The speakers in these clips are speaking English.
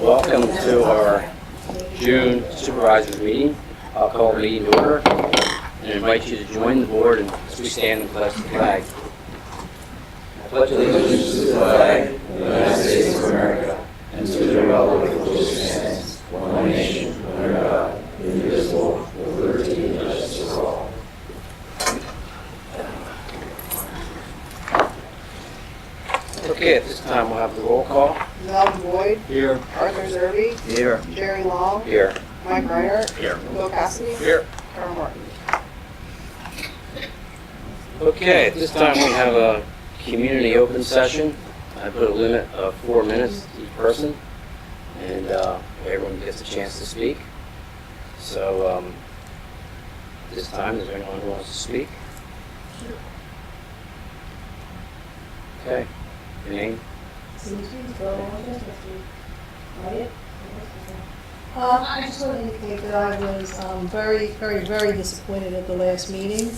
Welcome to our June Supervisors meeting. I'll call the meeting to order and invite you to join the board as we stand and pledge the flag. I pledge allegiance to the flag of the United States of America and to the republic for which it stands, one nation, under God, indivisible, with liberty and justice for all. Okay, at this time we'll have the roll call. Melvin Boyd. Here. Arthur Zerbe. Here. Jerry Long. Here. Mike Reiner. Here. Bill Cassidy. Here. Carol Martin. Okay, at this time we have a community open session. I put a limit of 4 minutes to each person, and everyone gets a chance to speak. So this time, is there anyone who wants to speak? Okay, your name? I just want to indicate that I was very disappointed at the last meeting.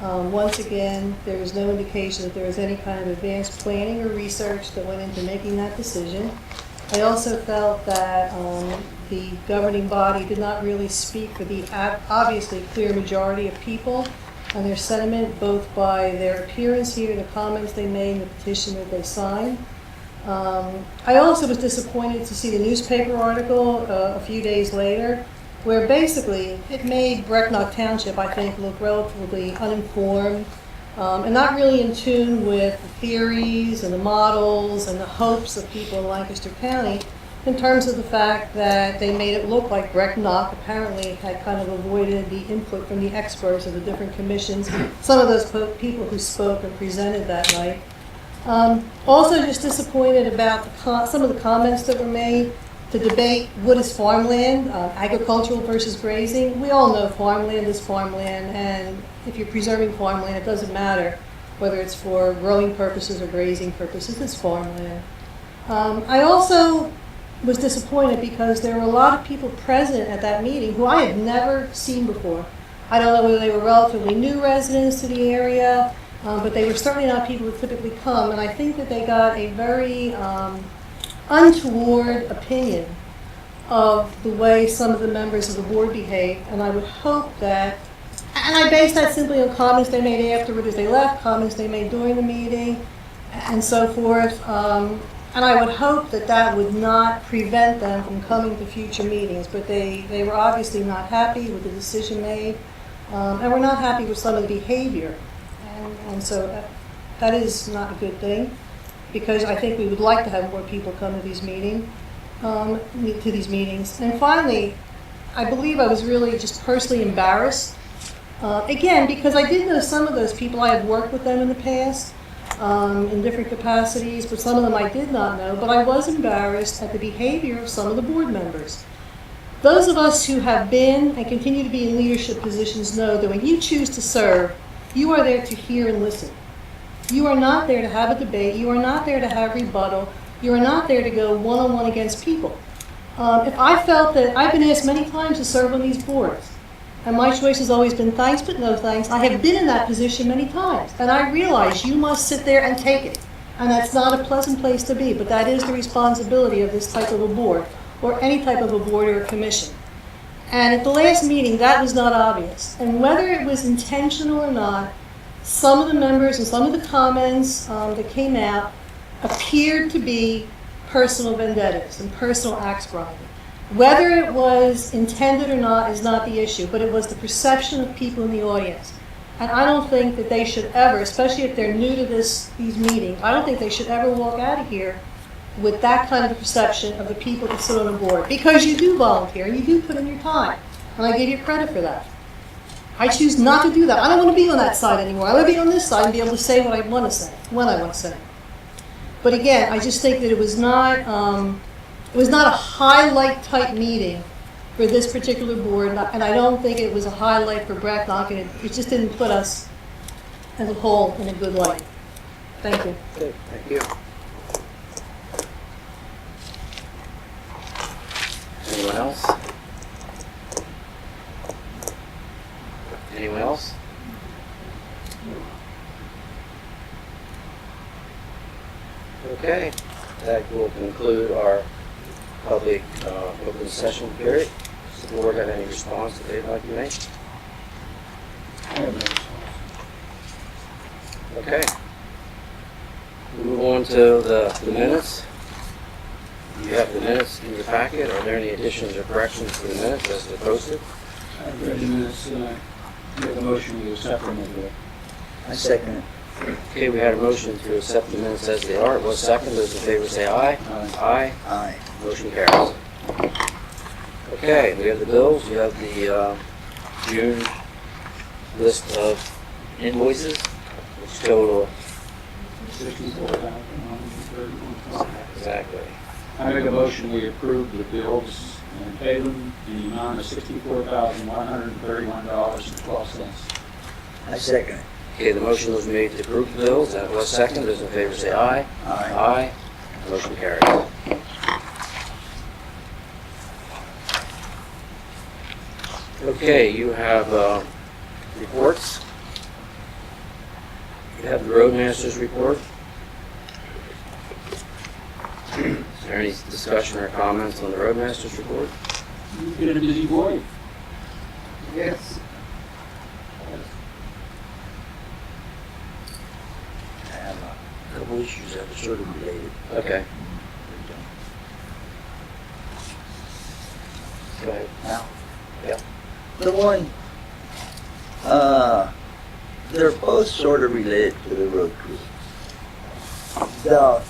Once again, there was no indication that there was any kind of advanced planning or research that went into making that decision. I also felt that the governing body did not really speak for the obviously clear majority of people and their sentiment, both by their appearance here, the comments they made, and the petition that they signed. I also was disappointed to see the newspaper article a few days later, where basically it made Brecknock Township, I think, look relatively uninformed and not really in tune with the theories and the models and the hopes of people in Lancaster County, in terms of the fact that they made it look like Brecknock apparently had kind of avoided the input from the experts of the different commissions, some of those people who spoke and presented that night. Also just disappointed about some of the comments that were made to debate what is farmland, agricultural versus grazing. We all know farmland is farmland, and if you're preserving farmland, it doesn't matter whether it's for growing purposes or grazing purposes, it's farmland. I also was disappointed because there were a lot of people present at that meeting who I had never seen before. I don't know whether they were relatively new residents to the area, but they were certainly not people who typically come, and I think that they got a very untoward opinion of the way some of the members of the board behaved, and I would hope that, and I base that simply on comments they made afterward as they left, comments they made during the meeting, and so forth, and I would hope that that would not prevent them from coming to future meetings, but they were obviously not happy with the decision made, and were not happy with some of the behavior, and so that is not a good thing, because I think we would like to have more people come to these meetings. And finally, I believe I was really just personally embarrassed. Again, because I did know some of those people. I had worked with them in the past in different capacities, but some of them I did not know. But I was embarrassed at the behavior of some of the board members. Those of us who have been and continue to be in leadership positions know that when you choose to serve, you are there to hear and listen. You are not there to have a debate. You are not there to have rebuttal. You are not there to go one-on-one against people. If I felt that, I've been asked many times to serve on these boards, and my choice has always been thanks but no thanks. I have been in that position many times, and I realize you must sit there and take it. And that's not a pleasant place to be, but that is the responsibility of this type of a board, or any type of a board or a commission. And at the last meeting, that was not obvious. And whether it was intentional or not, some of the members and some of the comments that came out appeared to be personal vendettas and personal axe branding. Whether it was intended or not is not the issue, but it was the perception of people in the audience. And I don't think that they should ever, especially if they're new to these meetings, I don't think they should ever walk out of here with that kind of a perception of the people that sit on a board. Because you do volunteer, and you do put in your time, and I give you credit for that. I choose not to do that. I don't want to be on that side anymore. I want to be on this side and be able to say what I want to say, when I want to say. But again, I just think that it was not a highlight type meeting for this particular board, and I don't think it was a highlight for Brecknock, and it just didn't put us as a whole in a good light. Thank you. Good, thank you. Anyone else? Anyone else? Okay, that will conclude our public public open session period. Does the board have any response that they'd like to make? Okay. We move on to the minutes. You have the minutes in your packet. Are there any additions or corrections to the minutes as they're posted? I've read the minutes, make a motion to accept them as well. I second it. Okay, we had a motion to accept the minutes as they are. It was second. Those in favor say aye. Aye. Aye. Motion carries. Okay, we have the bills. You have the June list of invoices, which total $64,131. exactly. I make a motion we approve the bills and pay them in the amount of $64,131.12. I second it. Okay, the motion was made to approve the bills, and it was second. Those in favor say aye. Aye. Aye. Motion carries. Okay, you have reports. You have the roadmaster's report. Is there any discussion or comments on the roadmaster's report? You've been a busy boy. Yes. I have a couple issues that are sort of related. Okay, go ahead. Now, Yeah. the one, they're both sort of related to the road crew. The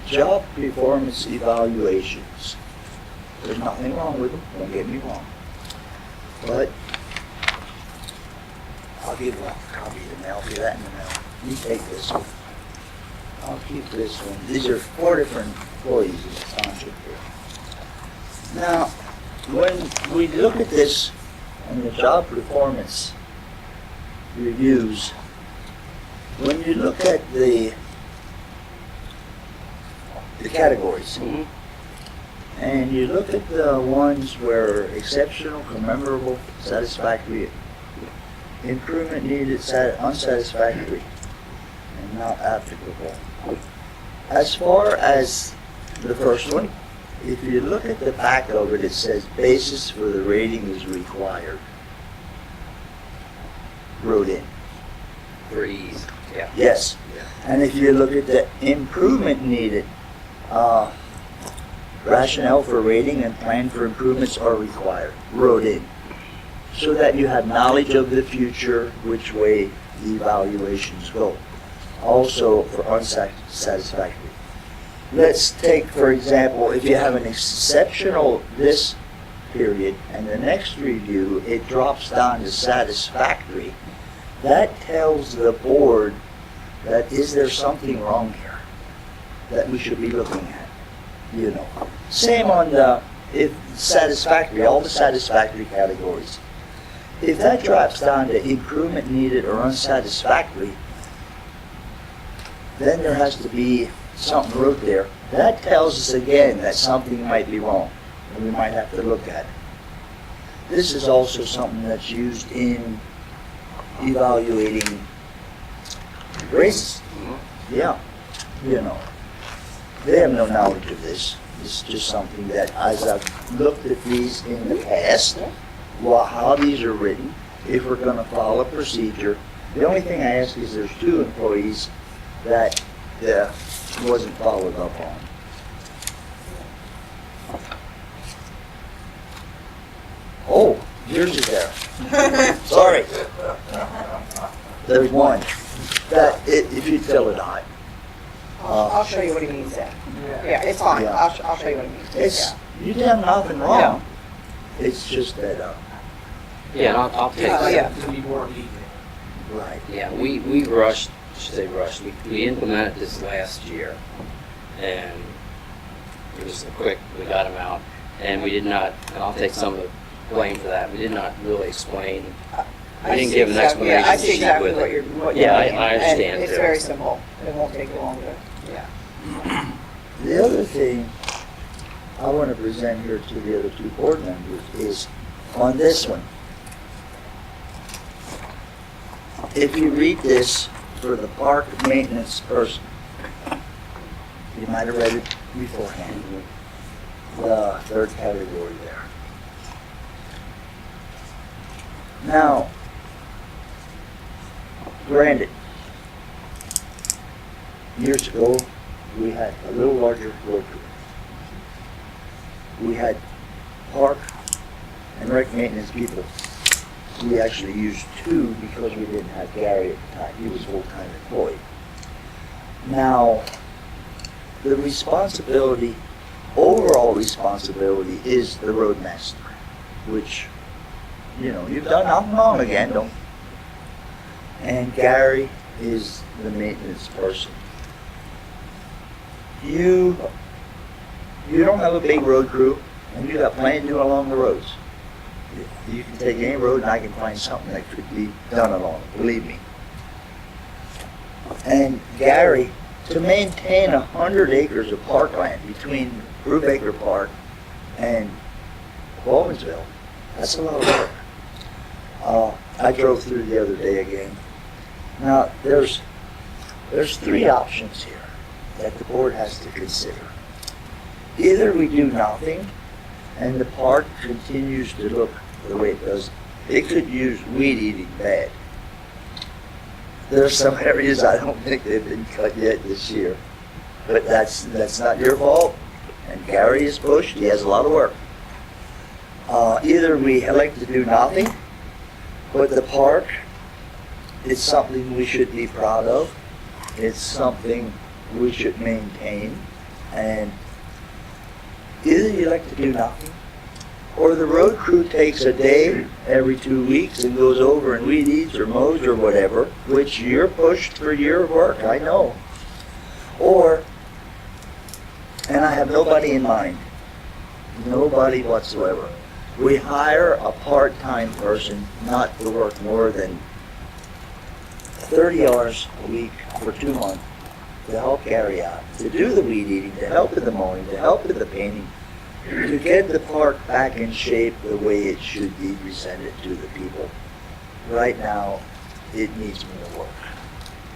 job performance evaluations, there's nothing wrong with them, don't get me wrong. But I'll give a copy of the mail, give that in the mail. You take this one. I'll keep this one. These are 4 different employees in the township here. Now, when we look at this and the job performance reviews, when you look at the categories, Mhm. and you look at the ones where exceptional, commemorable, satisfactory, improvement needed, unsatisfactory, and not applicable. As far as the first one, if you look at the back of it, it says basis for the rating is required. Wrote in. For ease, yeah. Yes. And if you look at the improvement needed, rationale for rating and plan for improvements are required, wrote in. So that you have knowledge of the future, which way the evaluations go. Also for unsatisfactory. Let's take, for example, if you have an exceptional this period and the next review, it drops down to satisfactory. That tells the board that is there something wrong here that we should be looking at, you know. Same on the, if satisfactory, all the satisfactory categories. If that drops down to improvement needed or unsatisfactory, then there has to be something wrote there. That tells us again that something might be wrong, and we might have to look at it. This is also something that's used in evaluating raises. Yeah, you know, they have no knowledge of this. It's just something that, as I've looked at these in the past, well, how these are written, if we're going to follow a procedure. The only thing I ask is there's 2 employees that wasn't followed up on. Oh, yours is there. Sorry. There's one that if you fill it out. I'll show you what he means there. Yeah, it's fine. Yeah. I'll show you what he means. It's, you did have nothing wrong. It's just that, Yeah, and I'll take Oh, that. yeah. To be more detailed. right. Yeah, we rushed, I should say rushed, we implemented this last year, and it was quick, we got them out, and we did not, and I'll take some of the blame for that, we did not really explain, we didn't give an explanation Yeah, I see sheet exactly with what it. you're meaning. Yeah, I understand And it's too. very simple. It won't take you long to, yeah. The other thing I want to present here to the other 2 board members is on this one. If you read this for the park maintenance person, you might have read it beforehand. the third category there. Now, granted, years ago, we had a little larger road crew. We had park and rec maintenance people. We actually used 2 because we didn't have Gary at the time. He was full-time employee. Now, the responsibility, overall responsibility, is the roadmaster, which, you know, you've done nothing wrong again, don't. And Gary is the maintenance person. You don't have a big road crew, and you got plenty to do along the roads. You can take any road and I can find something that could be done along it, believe me. And Gary, to maintain 100 acres of parkland between Brubaker Park and Baldwinsville, that's a lot of work. I drove through the other day again. Now, there's 3 options here that the board has to consider. Either we do nothing and the park continues to look the way it does. It could use weed eating bad. There's some areas I don't think they've been cut yet this year, but that's not your fault. And Gary is pushed, he has a lot of work. Either we elect to do nothing, but the park is something we should be proud of. It's something we should maintain, and either you like to do nothing, or the road crew takes a day every 2 weeks and goes over and weed eats or mows or whatever, which you're pushed for your work, I know. Or, and I have nobody in mind, nobody whatsoever. We hire a part-time person not to work more than 30 hours a week for 2 months to help Gary out, to do the weed eating, to help with the mowing, to help with the painting, to get the park back in shape the way it should be presented to the people. Right now, it needs more work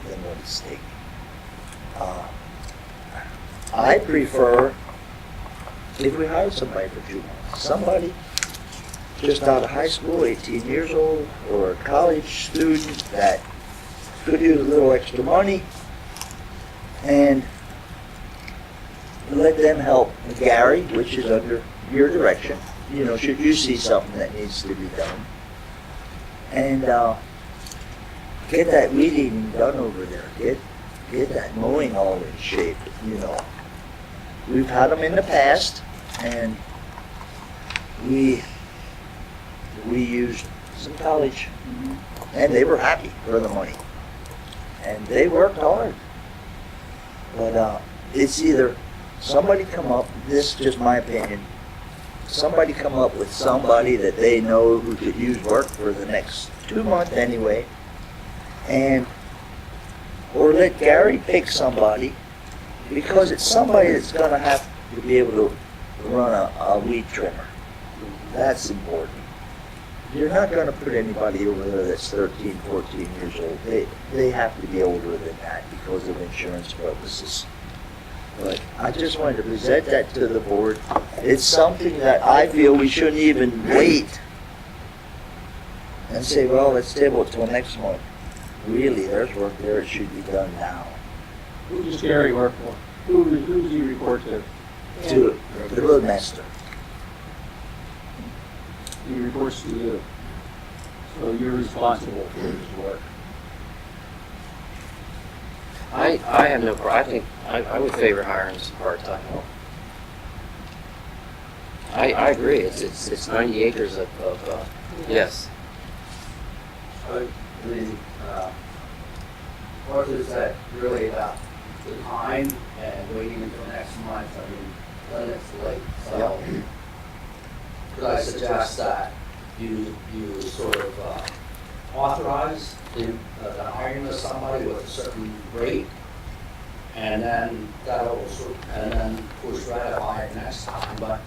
than what it's taking. I prefer if we hire somebody for 2 months, somebody just out of high school, 18 years old, or a college student that could use a little extra money, and let them help Gary, which is under your direction, you know, should you see something that needs to be done. And get that weed eating done over there. Get that mowing all in shape, you know. We've had them in the past, and we used some college, and they were happy for the money. And they worked hard. But it's either somebody come up, this is just my opinion, somebody come up with somebody that they know who could use work for the next 2 months anyway, and or let Gary pick somebody, because it's somebody that's going to have to be able to run a weed trimmer. That's important. You're not going to put anybody over there that's 13, 14 years old. They have to be older than that because of insurance purposes. But I just wanted to present that to the board. It's something that I feel we shouldn't even wait and say, well, let's table it till next month. Really, there's work there. It should be done now. Who does Gary work for? Who does he report to? To the roadmaster. He reports to you. So you're responsible for his work. I have no problem. I think I would favor hiring some part-time help. I agree. It's 90 acres of yes. I mean, what is that really about? The time and waiting until next month, I mean, then it's late. So, could I suggest that you sort of authorize the hiring of somebody with a certain rate, and then push ratify it next time. But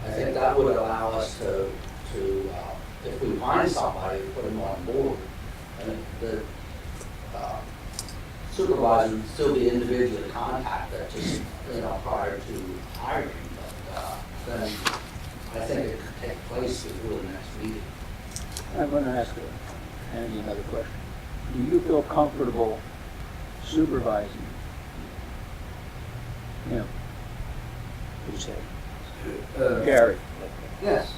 I think that would allow us to if we find somebody, put them on board. And the supervisor would still be individually contacted, just prior to hiring. But then I think it could take place before the next meeting. I'm gonna ask Andy another question. Do you feel comfortable supervising him? Who's that? Gary, Yes.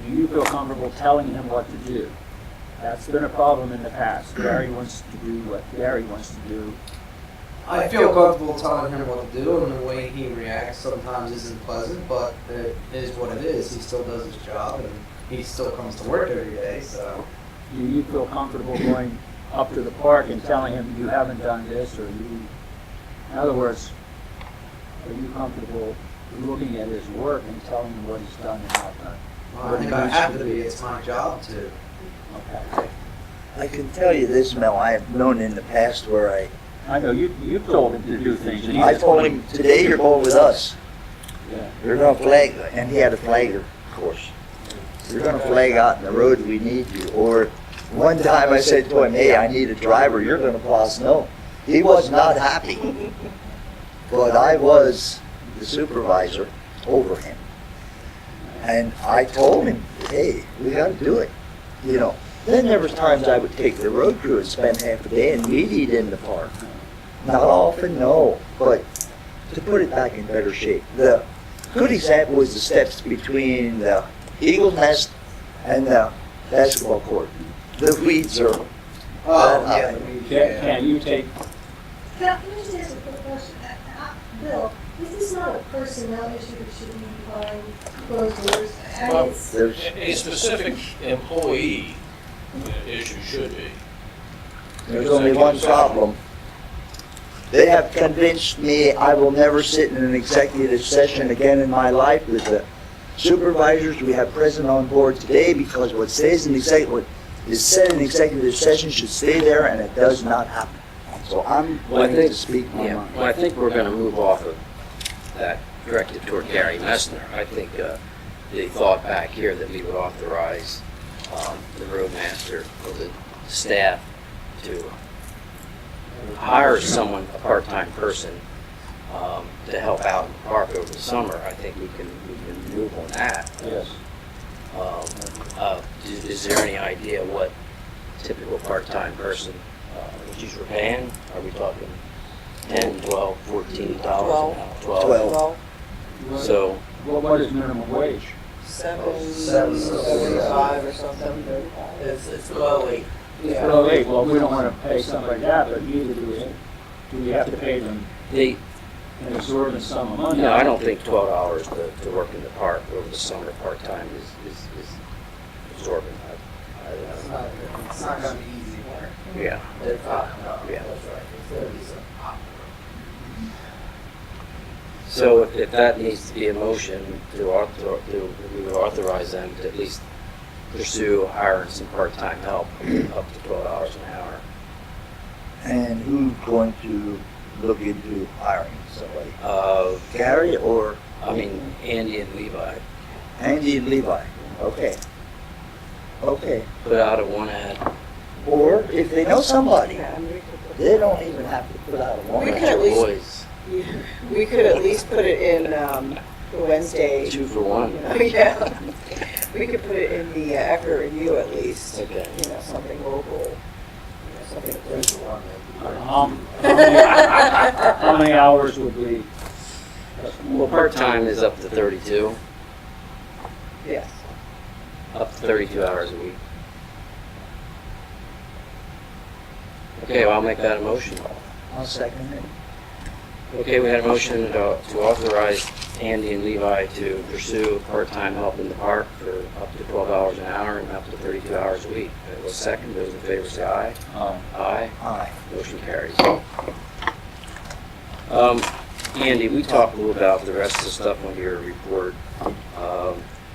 do you feel comfortable telling him what to do? That's been a problem in the past. Gary wants to do what Gary wants to do. I feel comfortable telling him what to do, and the way he reacts sometimes isn't pleasant, but it is what it is. He still does his job, and he still comes to work every day, so. Do you feel comfortable going up to the park and telling him you haven't done this, or you, in other words, are you comfortable looking at his work and telling him what he's done and not done? I think I have to be. It's my job to. Okay. I can tell you this, Mel, I have known in the past where I know you've told him to do things. And he I just told wanted- him, today you're going with us. Yeah. You're gonna flag, and he had a flagger, of course. You're gonna flag out in the road, we need you. Or one time I said to him, hey, I need a driver, you're gonna plow snow. He was not happy. But I was the supervisor over him. And I told him, hey, we gotta do it. You know, then there was times I would take the road crew and spend half a day and weed eat in the park. Not often, no, but to put it back in better shape. The good example was the steps between the Eagle's Nest and the basketball court. The weeds are, Yeah. Can you take, Can I just ask a quick question? Bill, this is not a personnel issue that should be behind closed doors. I mean, Well, it's- there's, A specific employee issue should be. there's only one problem. They have convinced me I will never sit in an executive session again in my life with the supervisors we have present on board today, because what stays in what is said in executive session should stay there, and it does not happen. So I'm Well, I willing think- to speak my Yeah, mind. well, I think we're gonna move off of that directed toward Gary Messner. I think the thought back here that we would authorize the roadmaster or the staff to hire someone, a part-time person, to help out in the park over the summer. I think we can move on that. yes. Is there any idea what typical part-time person, which is we're paying? Are we talking 10, 12, 14 dollars an hour? 12. Twelve. So, What is minimum wage? 7:35 or something. It's below 8. Yeah. Below 8, well, we don't want to pay somebody that, but neither do we have to pay them they, an exorbitant sum of money? no, I don't think $12 to work in the park over the summer part-time is absorbent. It's not gonna be easy work. Yeah. It's not, no, Yeah. that's right. It's gonna be some So if that needs to be a motion we would authorize them to at least pursue hiring some part-time help up to $12 an hour. And who's going to look into hiring somebody? Uh, Gary or Andy and Levi Andy and Levi? Okay. Okay. put out a one ad. Or if they know somebody, Yeah, and we could they don't even have to put out a We warrant. could at least- Boys, we could at least put it in the Wednesday. 2 for 1. You know, yeah. We could put it in the after review at least. Okay. You know, something local. You know, something. How many hours would be? Well, part-time is up to 32, Yes. up to 32 hours a week. Okay, well, I'll make that a motion. I'll second it. Okay, we had a motion to authorize Andy and Levi to pursue part-time help in the park for up to $12 an hour and up to 32 hours a week. It was second. Those in favor say aye. Aye. Aye. Motion carries. Andy, we talked a little about the rest of the stuff on your report.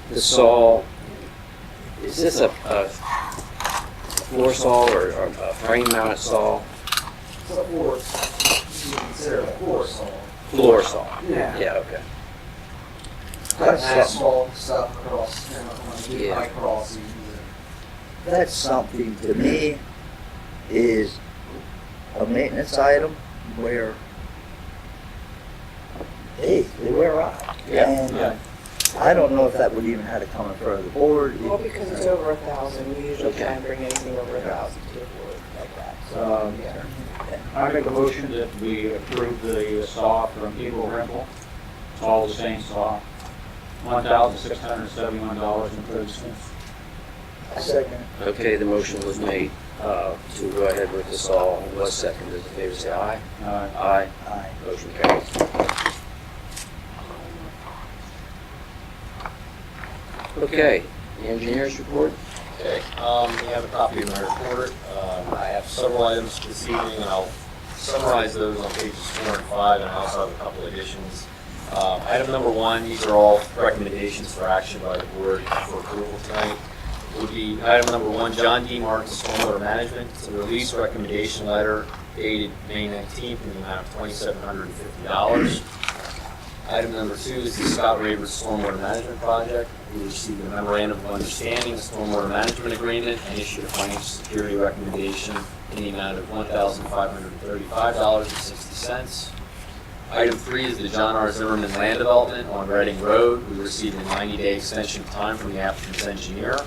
The saw, is this a floor saw or a frame-mounted saw? It's a floor, you consider a floor saw. Floor saw. Yeah. Yeah, okay. Cut That's asphalt stuff across, you know, when you Yeah. bike crossings That's something to me is a maintenance item where, hey, they wear out. Yeah. And Yeah. I don't know if that would even have to come in front of the board. Well, because it's over 1,000, we usually try and bring anything over 1,000 to the board like that. So, yeah. I make a motion that we approve the saw from Eagle Rental. It's all the same saw. $1,671.30. Second. Okay, the motion was made to go ahead with the saw and was seconded. Those in favor say aye. Aye. Aye. Motion carries. Okay, the engineer's report. Okay, you have a copy of my report. I have several items this evening, and I'll summarize those on pages 4 and 5, and I also have a couple additions. Item number 1, these are all recommendations for action by the board for approval tonight. Would be item number 1, John D. Martin Stormwater Management. It's a release recommendation letter dated May 19th in the amount of $2,750. Item number 2 is the Scott Raver Stormwater Management Project. We received a memorandum of understanding, a stormwater management agreement, and issued a financial security recommendation in the amount of $1,535.60. Item 3 is the John R. Zimmerman Land Development on Reading Road. We received a 90-day extension of time from the applicant's engineer.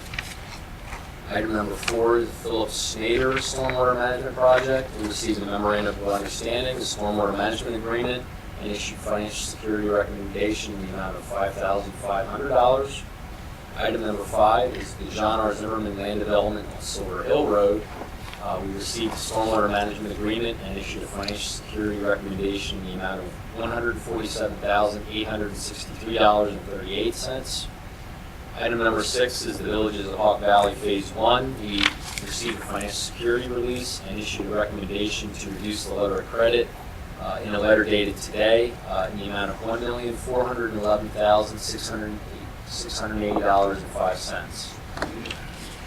Item number 4 is the Phillips Snyder Stormwater Management Project. We received a memorandum of understanding, the stormwater management agreement, and issued financial security recommendation in the amount of $5,500. Item number 5 is the John R. Zimmerman Land Development on Silver Hill Road. We received a stormwater management agreement and issued a financial security recommendation in the amount of $147,863.38. Item number 6 is the Villages of Hawk Valley Phase 1. We received a financial security release and issued a recommendation to reduce the letter of credit in a letter dated today in the amount of $1,411,680.05.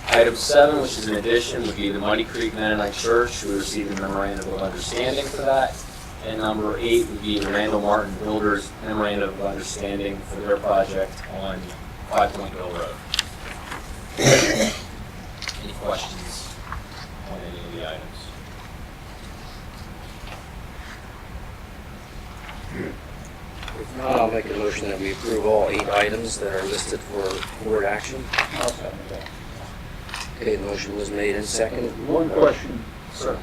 Item 7, which is an addition, would be the Muddy Creek Mennonite Church. We received a memorandum of understanding for that. And number 8 would be the Randall Martin Builders Memorandum of Understanding for their project on 5 Point Hill Road. Any questions on any of the items? If not, I'll make a motion that we approve all 8 items that are listed for board action. I'll second that. Okay, the motion was made and seconded. One question, Certainly.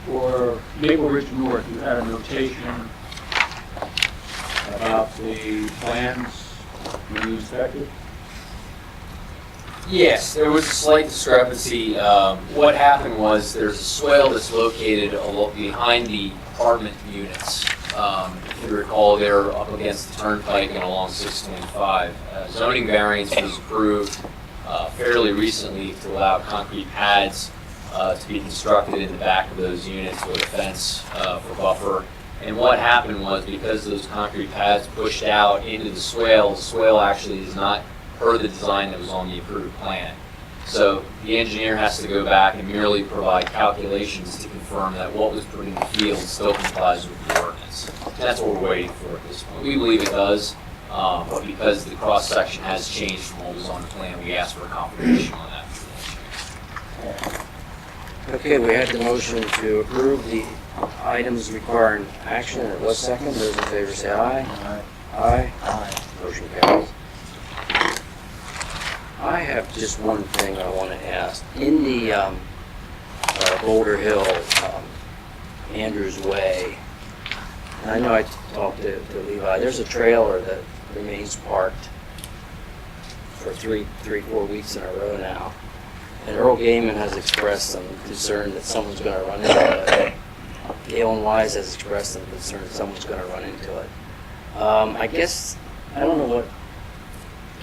for Maple Ridge North, you had a notation about the plans being inspected? Yes, there was a slight discrepancy. What happened was there's a swale that's located behind the apartment units. If you recall, they're up against the turnpike and along 625. Zoning variance was approved fairly recently to allow concrete pads to be constructed in the back of those units with a fence for buffer. And what happened was, because those concrete pads pushed out into the swale actually is not per the design that was on the approved plan. So the engineer has to go back and merely provide calculations to confirm that what was put in the field still complies with the ordinance. That's what we're waiting for at this point. We believe it does, but because the cross-section has changed from what was on the plan, we asked for a confirmation on that from the engineer. Okay, we had the motion to approve the items requiring action, and it was second. Those in favor say aye. Aye. Aye. Motion carries. I have just one thing I want to ask. In the Boulder Hill, Andrews Way, and I know I talked to Levi, there's a trailer that remains parked for 3-4 weeks in a row now. And Earl Gaiman has expressed some concern that someone's going to run into it. Galen Wise has expressed some concern that someone's going to run into it. I guess, I don't know what,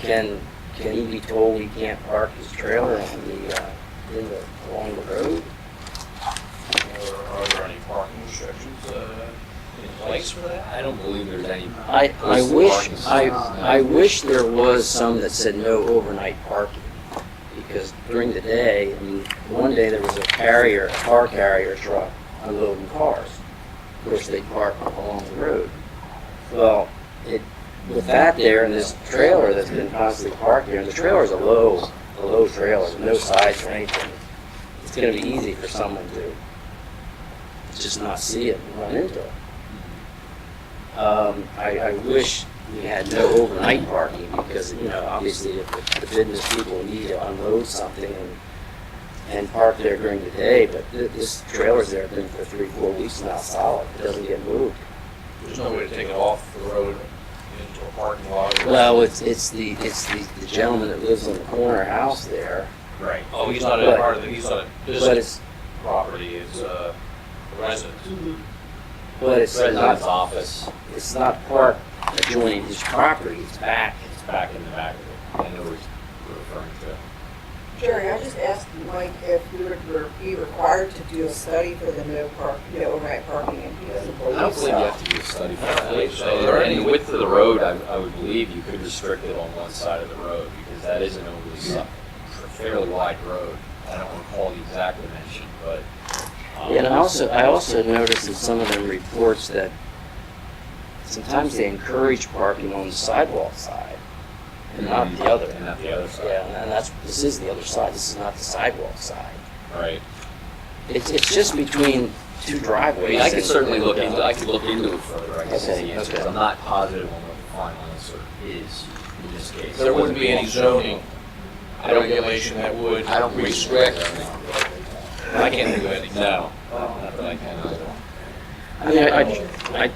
can he be told he can't park his trailer on along the road? Or are there any parking restrictions in place for that? I don't believe there's any. I posted wish there was some that said no overnight parking. Because during the day, I mean, one day there was a car carrier truck unloading cars. Of course, they park along the road. Well, with that there and this trailer that's been constantly parked here, and the trailer is a low trailer, no sides or anything. It's going to be easy for someone to just not see it and run into it. I wish we had no overnight parking because, obviously if the business people need to unload something and park there during the day, but this trailer's there been for 3-4 weeks now solid. It doesn't get moved. There's no way to take it off the road into a parking lot. Well, it's the gentleman that lives on the corner house there. Right. Oh, he's not But- a part of he's not a But business it's, property, it's a residence. but it's President's not, office, it's not parked adjoining his property, it's back. it's back in the back of it. I know what you're referring to. Jerry, I just asked Mike if we would be required to do a study for the no overnight parking, and he doesn't believe so. I don't believe you have to do a study for that. believe so. And the width of the road, I would believe you could restrict it on one side of the road, because that is an fairly wide road. I don't recall the exact dimension, but. Yeah, and I also noticed in some of them reports that sometimes they encourage parking on the sidewalk side and not the other. And not the other side. Yeah, and this is the other side, this is not the sidewalk side. Right. It's just between two I driveways. mean, I could and- certainly look into it further, I guess is Okay, the answer. okay. I'm not positive on what the final answer is in this case. There wouldn't be any zoning regulation that would I don't restrict. restrict. I can't do anything. No, not that I can either. I mean,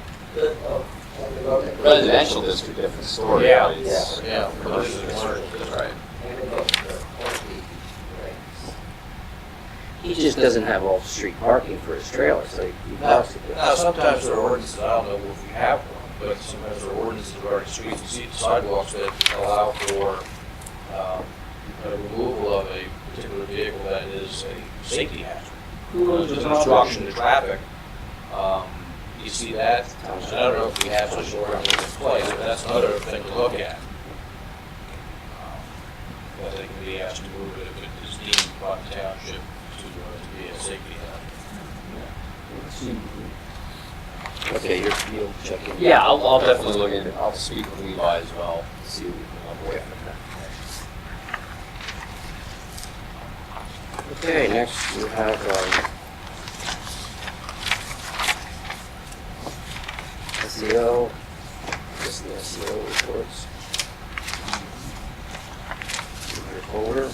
Residential district, different story. Yeah, but it's- yeah, commercial is commercial, that's right. he just doesn't have off-street parking for his trailer, so he Now, parks it there. now, sometimes there are ordinances, I don't know if we have one, but sometimes there are ordinances regarding streets and sidewalks that allow for a removal of a particular vehicle that is a safety hazard. Just an obstruction to traffic. You see that, I don't know if we have such an ordinance in place, but that's another thing to look at. That they can be asked to move it if it is deemed by the township to be a safety hazard. Okay, you'll check in. Yeah, I'll definitely look into it. I'll speak with Levi as well, see what we can avoid from that. Okay, next we have, SEO, just the SEO reports. In your folder.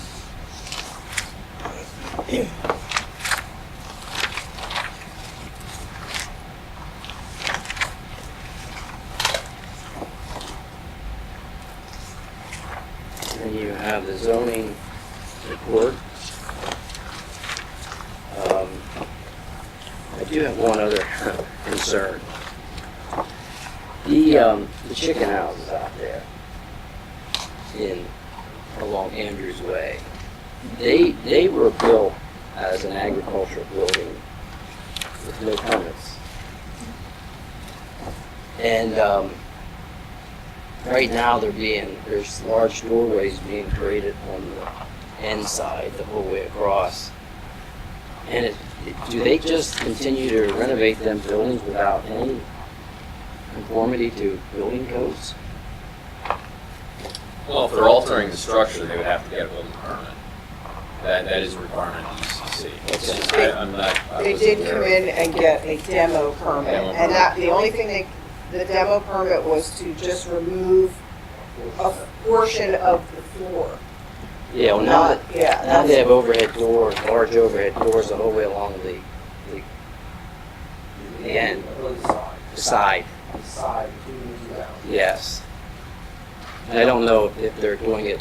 And you have the zoning report. I do have one other concern. The chicken houses out there along Andrews Way, they were built as an agricultural building with no permits. And right now there's large doorways being created on the end side the whole way across. And do they just continue to renovate them buildings without any conformity to building codes? Well, if they're altering the structure, they would have to get a building permit. That is a requirement of ECC. It's just- I'm not- I They wasn't did come aware. in and get a demo permit, Demo and permit. that, the only thing the demo permit was to just remove a portion of the floor. Yeah, well Not, yeah, now they that's, have overhead doors, large overhead doors the whole way along the end, the side, yes. And I don't know if they're doing it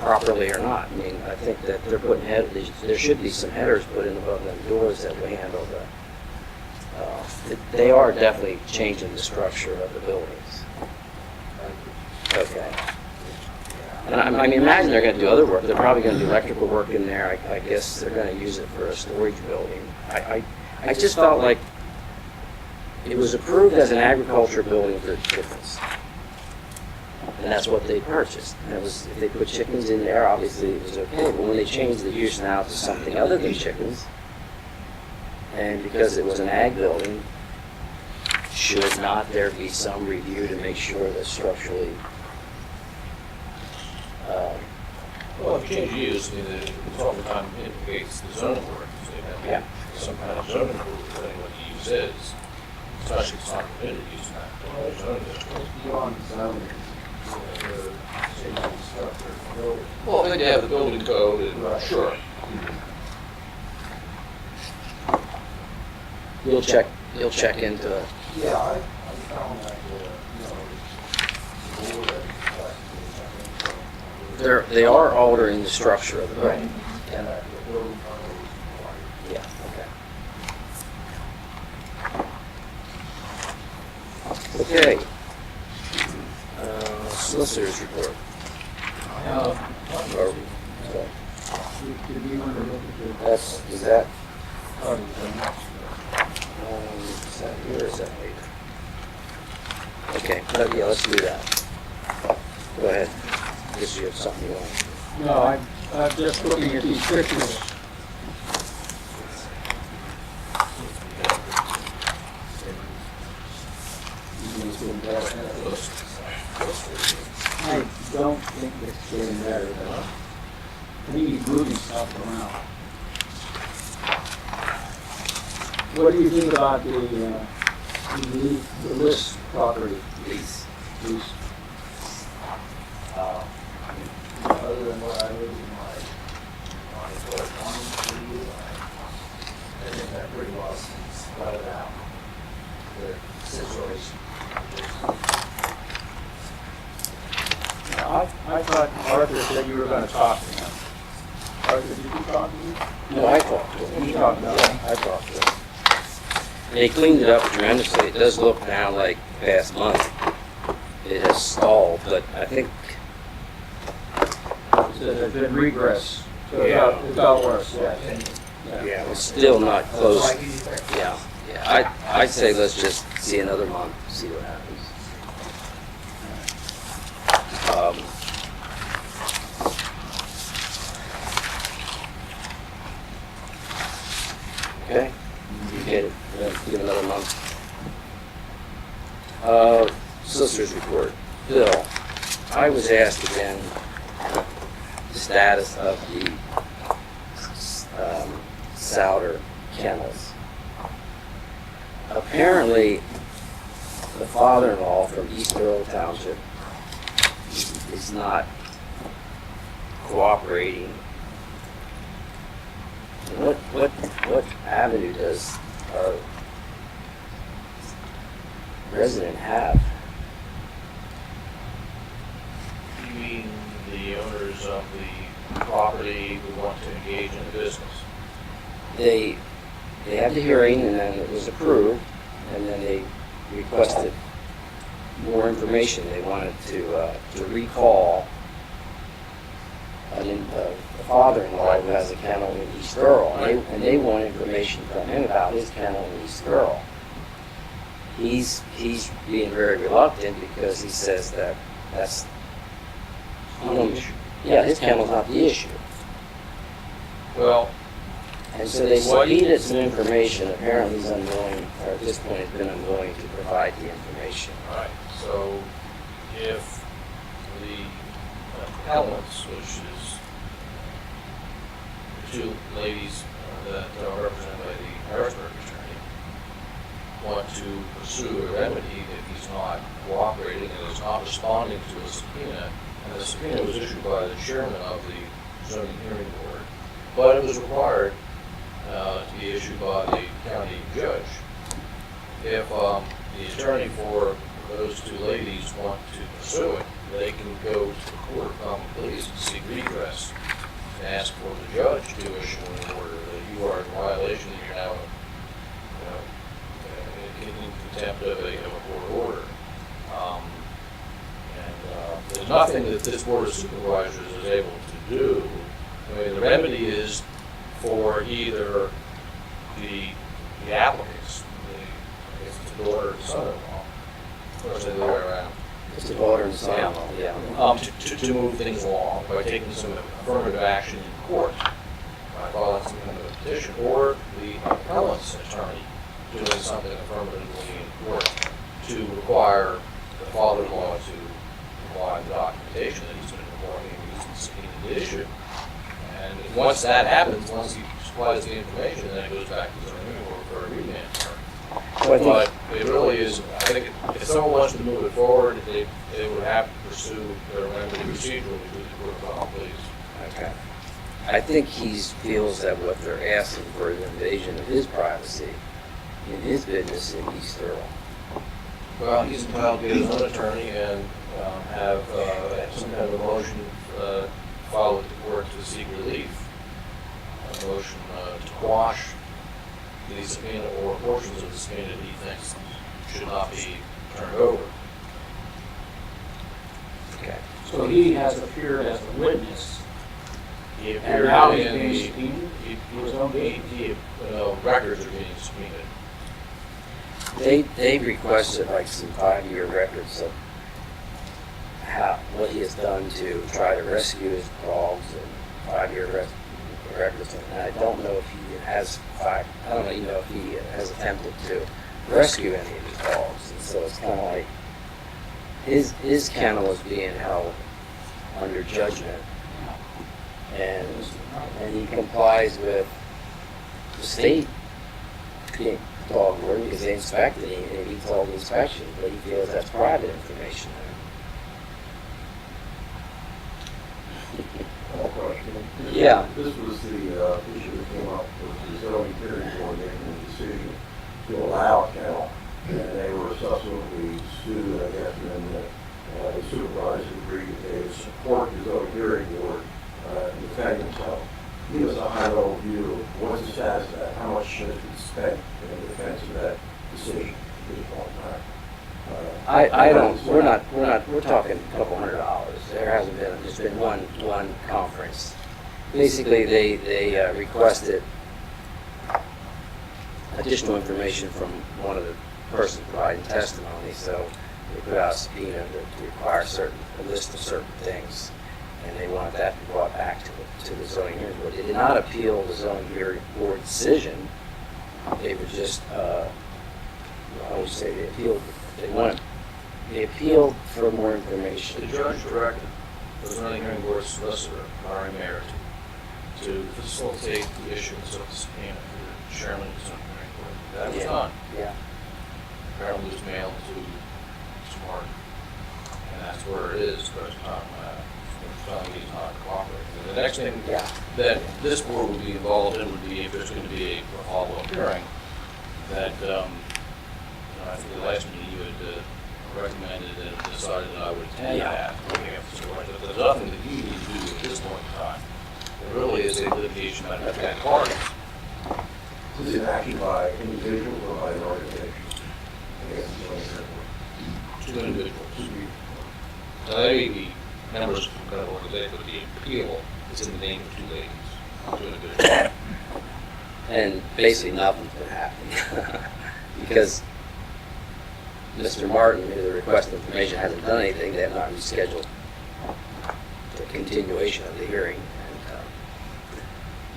properly or not. I mean, I think that they're putting there should be some headers put in above them doors that will handle they are definitely changing the structure of the buildings. Okay. And I mean, imagine they're gonna do other work, they're probably gonna do electrical work in there, I guess they're gonna use it for a storage building. I just felt like it was approved as an agriculture building for chickens. And that's what they purchased. And it was, if they put chickens in there, obviously it was okay, but when they changed the use now to something other than chickens, and because it was an ag building, should not there be some review to make sure that structurally, Well, if you change use, I mean, it's oftentimes implicates the zoning board, so you have to Yeah. have some kind of zoning rule depending what the use is. especially if it's not permitted use in that zoning district. Beyond zoning, safety structure, building. Well, then you have the building code, and, sure. You'll check into it. Yeah, I found that, the board had They are altering the structure of the building. and that the building permit is required. Yeah, okay. Solicitor's report. Or- Did you want to look at Is that the other thing? is that here or is that later? Okay, yeah, let's do that. Go ahead. Guess you have something you want. No, I'm just looking at these pictures. I don't think it's getting better, though. I think he's moving stuff around. What do you think about the list property Please. lease? Other than what I live in my 23, I think that pretty well spelled out the situation. I thought Arthur said you were going to talk to him. Arthur, did you talk to him? No, I talked to him. You talked to him. I talked to him. And he cleaned it up tremendously. It does look now like past month. It has stalled, but I think, So there's been regress. So Yeah. it got worse, yes. yeah, it's still not close. Yeah, I'd say let's just see another month, see what happens. Okay, you get it, give another month. Solicitor's report. Bill, I was asked again the status of the Souder kennels. Apparently, the father-in-law from East Earl Township is not cooperating. What avenue does our resident have? You mean the owners of the property who want to engage in the business? They had the hearing and then it was approved, and then they requested more information. They wanted to recall a father-in-law who has a kennel in East Earl, and they want information from him about his kennel in East Earl. He's being very reluctant because he says that's his kennel's not the issue. Well, And so they subpoenaed some information. Apparently he's unwilling, or at this point has been unwilling to provide the information. right, so if the appellants, which is the two ladies that are represented by the Harrisburg attorney, want to pursue a remedy if he's not cooperating and is not responding to a subpoena, and the subpoena was issued by the chairman of the zoning hearing board, but it was required to be issued by the county judge. If the attorney for those two ladies want to pursue it, they can go to the court of common pleas and seek redress and ask for the judge to issue an order that you are in violation, that you're now in contempt of a court order. There's nothing that this board of supervisors is able to do. I mean, the remedy is for either the applicants, I guess it's the daughter and son-in-law, or is it the other way around? It's the daughter and son-in-law, yeah. To move things along by taking some affirmative action in court, by filing some kind of a petition, or the appellant's attorney doing something affirmatively in court to require the father-in-law to provide the documentation that he's been performing and he's been subpoenaed the issue. And once that happens, once he supplies the information, then it goes back to the zoning board for a remand. But it really is, I think if someone wants to move it forward, they would have to pursue their remedy procedurally with the court of law, please. Okay. I think he feels that what they're asking for is an invasion of his privacy in his business in East Earl. Well, he's entitled to get his own attorney and have some kind of a motion filed with the court to seek relief. A motion to quash the subpoena or portions of the subpoena that he thinks should not be turned over. Okay. So he has appeared as a witness. He And appeared now he's in being the, subpoenaed? records are being subpoenaed. They requested like some 5-year records of what he has done to try to rescue his dogs and 5-year records. And I don't know if he has I don't even know if he has attempted to rescue any of his dogs. And so it's kind of like his kennel is being held under judgment, and he complies with the state dog warden because they inspected him and he meets all the inspections, but he feels that's private information. Yeah. This was the issue that came up with the zoning hearing board making a decision to allow a kennel, and they were subsequently sued, I guess, and then the supervisors agreed that they would support the zoning hearing board in defending themselves. Give us a high-level view of what's the status of that, how much should it be spent in defense of that decision at this point in time. We're talking a couple $100. There hasn't been, there's been one conference. Basically, they requested additional information from one of the persons providing testimony, so they put out a subpoena to require a list of certain things, and they wanted that to be brought back to the zoning hearing board. They did not appeal the zoning hearing board decision. They were just, I would say they appealed for more information. The judge directed the zoning hearing board solicitor, Larry Mayer, to facilitate the issuance of the subpoena to the chairman of the zoning hearing board. That was done. Yeah. Apparently it was mailed to Smart, and that's where it is, but it's not, he's not cooperating. And the next thing that this board would be involved in would be if there's going to be a follow-up hearing, that, I think the last meeting you had recommended and decided that I would attend that. But there's nothing that you need to do at this point in time. It really is a litigation matter between parties. Is it acted by individuals or by an organization? I guess it's only one. Two individuals. Now, they may be members of some kind of organization, but the appeal is in the name of two ladies, two individuals. And basically nothing's been happening because Mr. Martin, who requested information, hasn't done anything. They have not rescheduled the continuation of the hearing.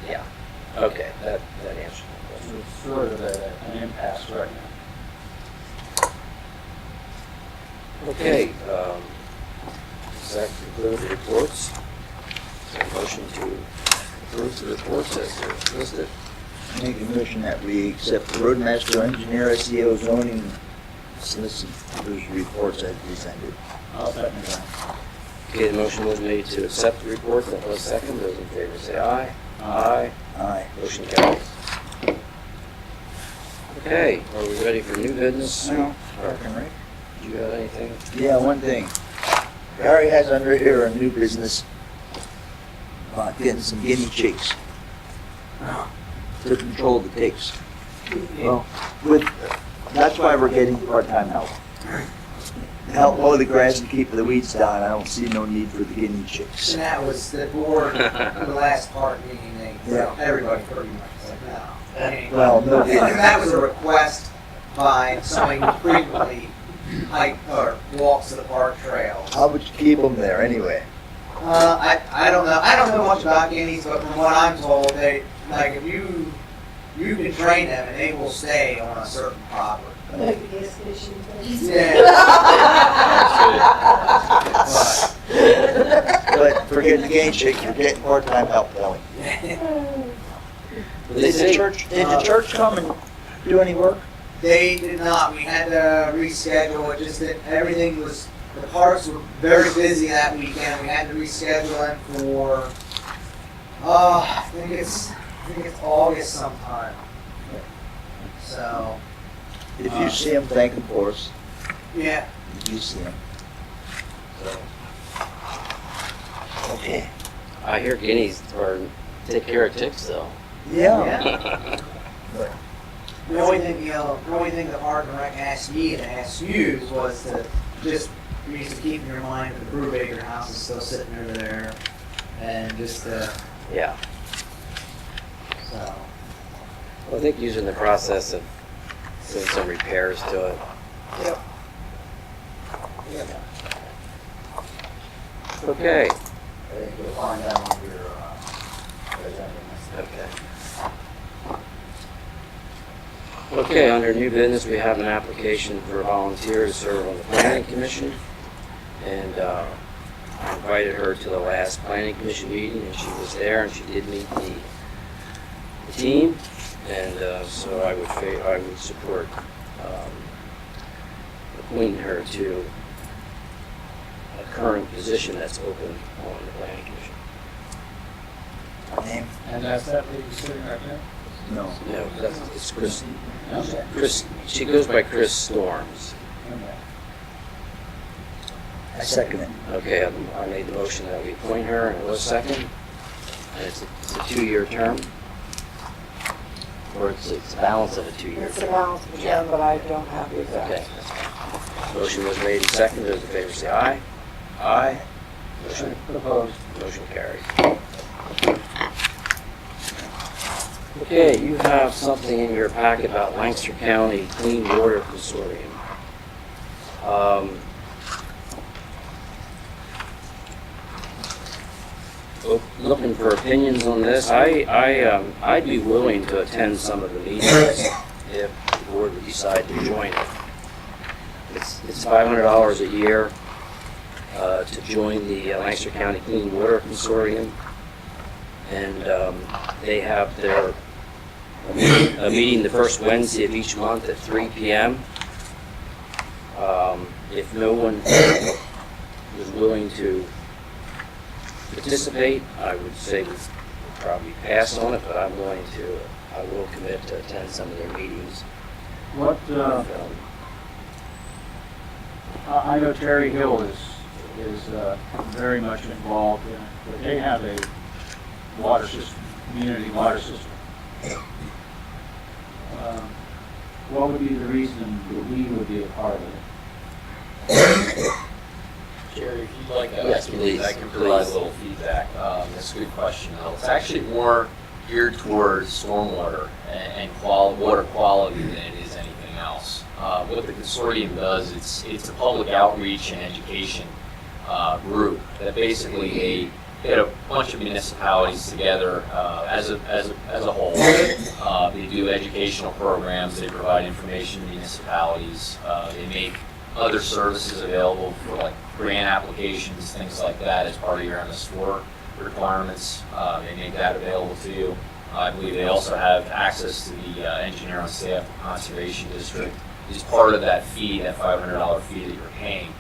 And, okay, that answers my question. It's sort of an impasse right now. Okay, does that conclude the reports? Is there a motion to approve the reports as they're listed? Make a motion that we accept the roadmaster, engineer, SEO, zoning, solicitors reports as presented. I'll second that. Okay, the motion was made to accept the report. That was second. Those in favor say aye. Aye. Aye. Motion carries. Okay, are we ready for new business? No, parking, right? You got anything? Yeah, one thing. Barry has under here a new business about getting some guinea pigs to control the pigs. Well, that's why we're getting part-time help. Help mow the grass and keep the weeds down. I don't see no need for the guinea pigs. And that was the board, the last part meeting, everybody pretty much said no. I mean, Well, no. and that was a request by somebody who frequently walks the park trails. How would you keep them there anyway? I don't know. I don't know much about guineas, but from what I'm told, they if you can train them and they will stay on a certain property. Yeah. But for getting the guinea chick, you're getting part-time help, Kelly. Did the church come and do any work? They did not. We had to reschedule. It just didn't, everything was, the parks were very busy that weekend. We had to reschedule it for, I think it's August sometime. So, If you see him, thank him for us. yeah. If you see him. Okay. I hear guineas take care of ticks though. Yeah. The only thing, the only thing the Park and Rec asked me to ask you was to just, for you to keep in your mind that the Brubaker house is still sitting over there, and just, Yeah. so. Well, I think using the process of doing some repairs to it. Yep. Okay. I think you'll find that on your, agenda. Okay. Okay, under new business, we have an application for a volunteer to serve on the planning commission. And I invited her to the last planning commission meeting, and she was there, and she did meet the team. And so I would support appointing her to a current position that's open on the planning commission. Name? And that's that lady sitting right there? No. No, it's Chris. Okay. Chris. She goes by Chris Storms. Okay. I second it. Okay, I made the motion that we appoint her, and it was second. And it's a 2-year term. Or it's a balance of a 2-year It's a term. balance of the term, but I don't have the exact. Okay. Motion was made and seconded. Those in favor say aye. Aye. Motion Opposed. Motion carries. Okay, you have something in your packet about Lancaster County Clean Water Consortium. Looking for opinions on this. I'd be willing to attend some of the meetings if the board would decide to join it. It's $500 a year to join the Lancaster County Clean Water Consortium. And they have their a meeting the first Wednesday of each month at 3 p.m. If no one was willing to participate, I would say we'd probably pass on it, but I will commit to attend some of their meetings. What, I know Terry Hill is very much involved in it, but they have a water system, community water system. What would be the reason that we would be a part of it? Jerry, if you'd like, Yes, please, I can provide please. a little feedback. That's a good question, though. It's actually more geared towards stormwater and water quality than it is anything else. What the consortium does, it's a public outreach and education group that basically get a bunch of municipalities together as a whole. They do educational programs, they provide information to municipalities, they make other services available for like grant applications, things like that as part of your MS4 requirements. They make that available to you. I believe they also have access to the engineer on staff of the Conservation District as part of that fee, that $500 fee that you're paying.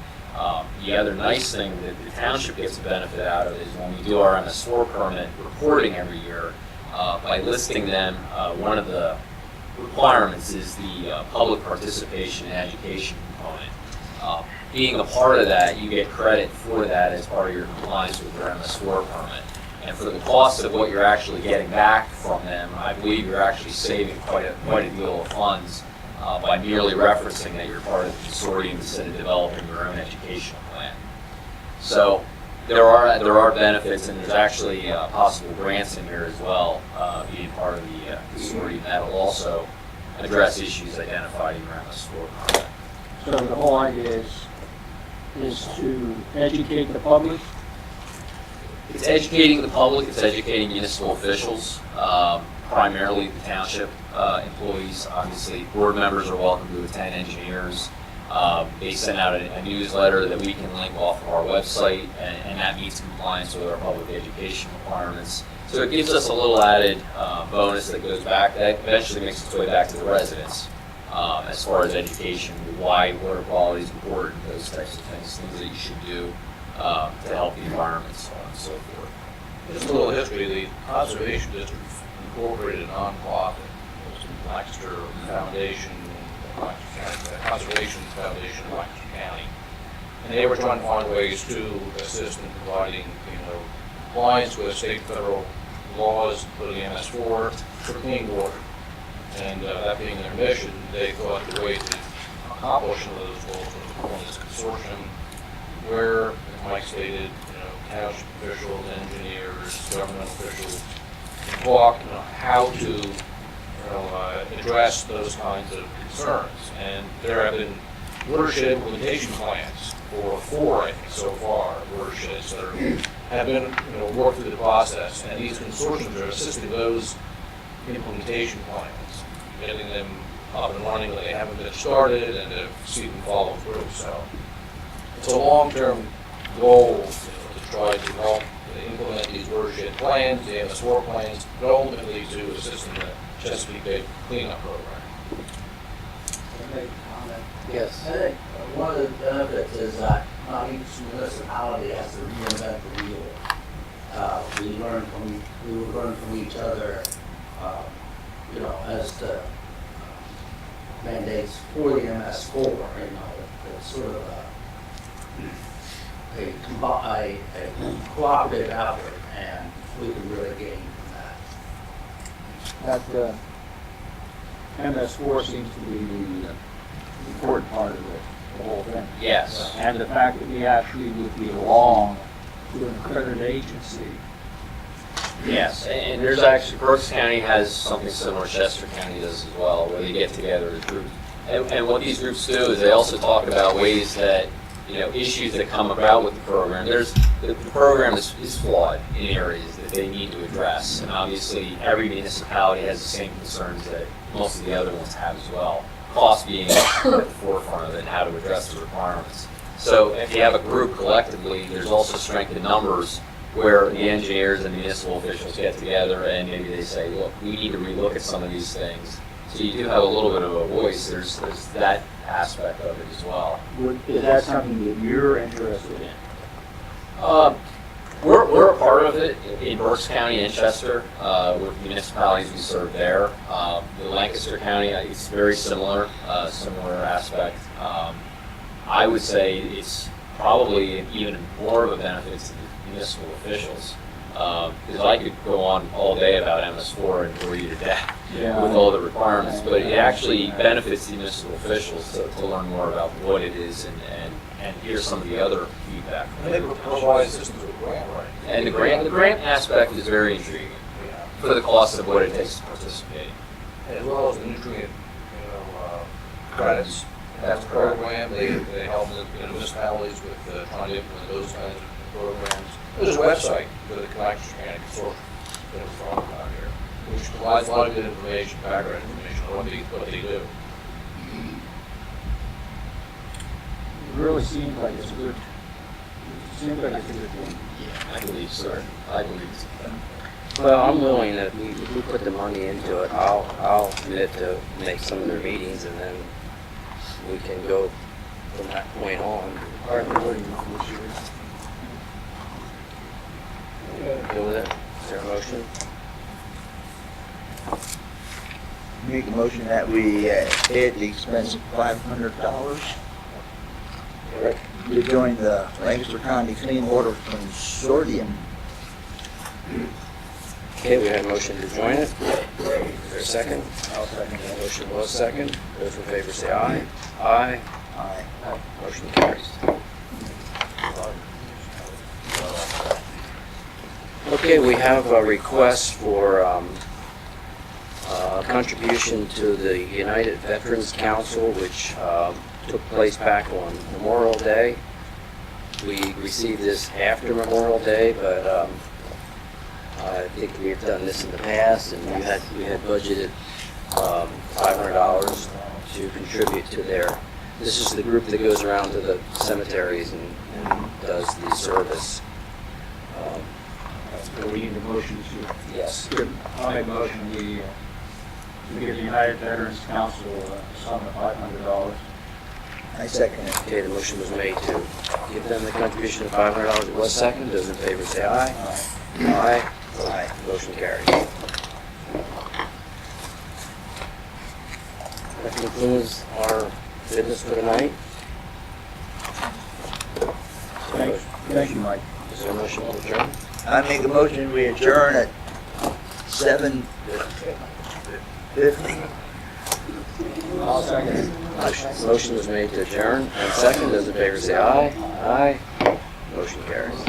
The other nice thing that the township gets a benefit out of is when we do our MS4 permit reporting every year, by listing them, one of the requirements is the public participation and education component. Being a part of that, you get credit for that as part of your compliance with your MS4 permit. And for the cost of what you're actually getting back from them, I believe you're actually saving quite a deal of funds by merely referencing that you're part of the consortium instead of developing your own educational plan. So there are benefits, and there's actually possible grants in here as well, being part of the consortium. That'll also address issues identified in your MS4 permit. So the whole idea is to educate the public. It's educating the public, it's educating municipal officials, primarily the township employees. Obviously, board members are welcome to attend, engineers. They send out a newsletter that we can link off of our website, and that meets compliance with our public education requirements. So it gives us a little added bonus that goes back, that eventually makes its way back to the residents. as far as education, why water quality is important, those types of things that you should do to help the environment, so on and so forth. Just a little history, the Conservation District incorporated a nonprofit, it was the Lancaster Foundation, Conservation Foundation of Lancaster County. And they were trying to find ways to assist in providing, compliance with state and federal laws, including MS4, for clean water. And that being their mission, they thought the way to accomplish some of those goals was to form this consortium where, as Mike stated, township officials, engineers, government officials talk how to address those kinds of concerns. And there have been watershed implementation plans for 4, I think, so far, watersheds that have been worked through the process. And these consortiums are assisting those implementation plans, getting them up and running when they haven't been started, and to see them follow through. So it's a long-term goal to try to help implement these watershed plans, the MS4 plans, but ultimately to assist in the Chesapeake Bay cleanup program. Can I make a comment? Yes. I think one of the benefits is that not each municipality has to reinvent the wheel. We will learn from each other, as the mandates for the MS4. It's sort of a cooperative effort, and we can really gain from that. That MS4 seems to be the important part of the whole thing. Yes. And the fact that we actually would belong to an accredited agency. Yes, and there's actually, Berks County has something similar, Chester County does as well, where they get together as groups. And what these groups do is they also talk about ways that, issues that come about with the program. The program is flawed in areas that they need to address. And obviously, every municipality has the same concerns that most of the other ones have as well. Cost being at the forefront of it and how to address the requirements. So if you have a group collectively, there's also strength in numbers where the engineers and municipal officials get together and maybe they say, look, we need to relook at some of these things. So you do have a little bit of a voice. There's that aspect of it as well. Is that something that you're interested in? We're a part of it in Berks County and Chester, with municipalities we serve there. The Lancaster County, it's very similar aspect. I would say it's probably even more of a benefit to the municipal officials. Because I could go on all day about MS4 and bore you to death with all the requirements, but it actually benefits the municipal officials to learn more about what it is and hear some of the other feedback. And they provide assistance with grant writing. And the grant aspect is very intriguing for the cost of what it takes to participate. As well as the nutrient, credits. That's the program. They help the municipalities with trying to implement those kinds of programs. There's a website for the Lancaster County Consortium that we're talking about here, which provides a lot of good information, background information on what they do. It really seems like it's a good. Thing. Yeah, I believe so. I believe so. Well, I'm willing that if we put the money into it, I'll commit to make some of their meetings, and then we can go from that point on. All right, what do you want this year? Go with it. Is there a motion? Make a motion that we pay the expense of $500 to join the Lancaster County Clean Water Consortium. Okay, we have a motion to join it. Is there a second? I'll second that. Motion was second. Those in favor say aye. Aye. Aye. Motion carries. Okay, we have a request for contribution to the United Veterans Council, which took place back on Memorial Day. We received this after Memorial Day, but I think we've done this in the past, and we had budgeted $500 to contribute to their. This is the group that goes around to the cemeteries and does the service. So we need a motion to. Yes. I'll make a motion we to give the United Veterans Council a sum of $500. I second it. Okay, the motion was made to give them the contribution of $500. It was second. Those in favor say aye. Aye. Aye. Motion carries. That concludes our business for tonight. Thank you, Mike. Is there a motion to adjourn? I make a motion, we adjourn at 7:50. I'll second it. Motion was made to adjourn, and second, those in favor say aye. Aye. Motion carries.